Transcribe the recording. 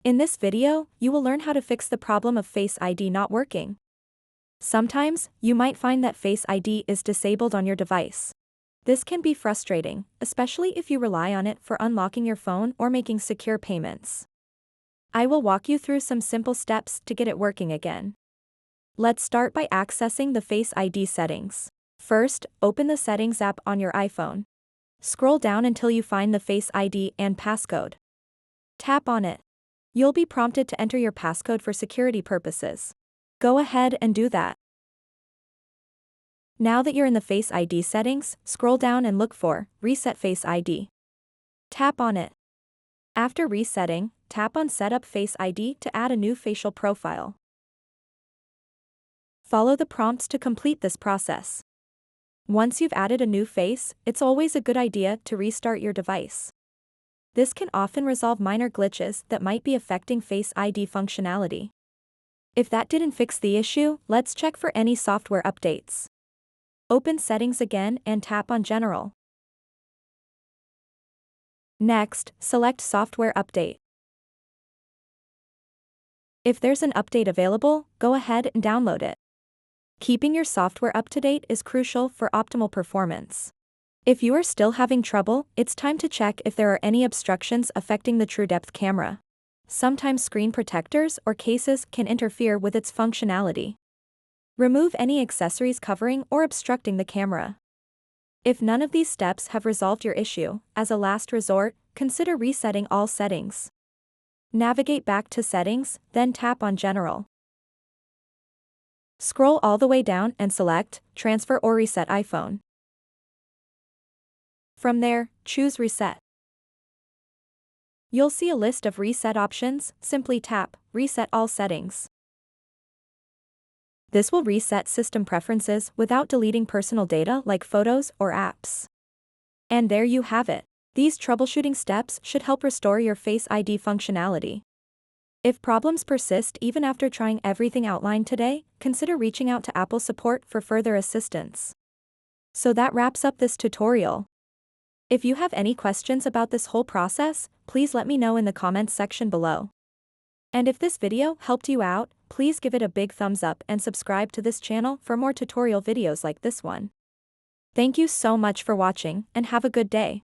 In this video, you will learn how to fix the problem of Face ID not working. Sometimes, you might find that Face ID is disabled on your device. This can be frustrating, especially if you rely on it for unlocking your phone or making secure payments. I will walk you through some simple steps to get it working again. Let's start by accessing the Face ID settings. First, open the Settings app on your iPhone. Scroll down until you find the Face ID and passcode. Tap on it. You'll be prompted to enter your passcode for security purposes. Go ahead and do that. Now that you're in the Face ID settings, scroll down and look for Reset Face ID. Tap on it. After resetting, tap on Set up Face ID to add a new facial profile. Follow the prompts to complete this process. Once you've added a new face, it's always a good idea to restart your device. This can often resolve minor glitches that might be affecting Face ID functionality. If that didn't fix the issue, let's check for any software updates. Open Settings again and tap on General. Next, select Software Update. If there's an update available, go ahead and download it. Keeping your software up to date is crucial for optimal performance. If you are still having trouble, it's time to check if there are any obstructions affecting the TrueDepth camera. Sometimes screen protectors or cases can interfere with its functionality. Remove any accessories covering or obstructing the camera. If none of these steps have resolved your issue, as a last resort, consider resetting all settings. Navigate back to Settings, then tap on General. Scroll all the way down and select Transfer or Reset iPhone. From there, choose Reset. You'll see a list of reset options. Simply tap Reset All Settings. This will reset system preferences without deleting personal data like photos or apps. And there you have it. These troubleshooting steps should help restore your Face ID functionality. If problems persist even after trying everything outlined today, consider reaching out to Apple support for further assistance. So that wraps up this tutorial. If you have any questions about this whole process, please let me know in the comments section below. And if this video helped you out, please give it a big thumbs up and subscribe to this channel for more tutorial videos like this one. Thank you so much for watching and have a good day.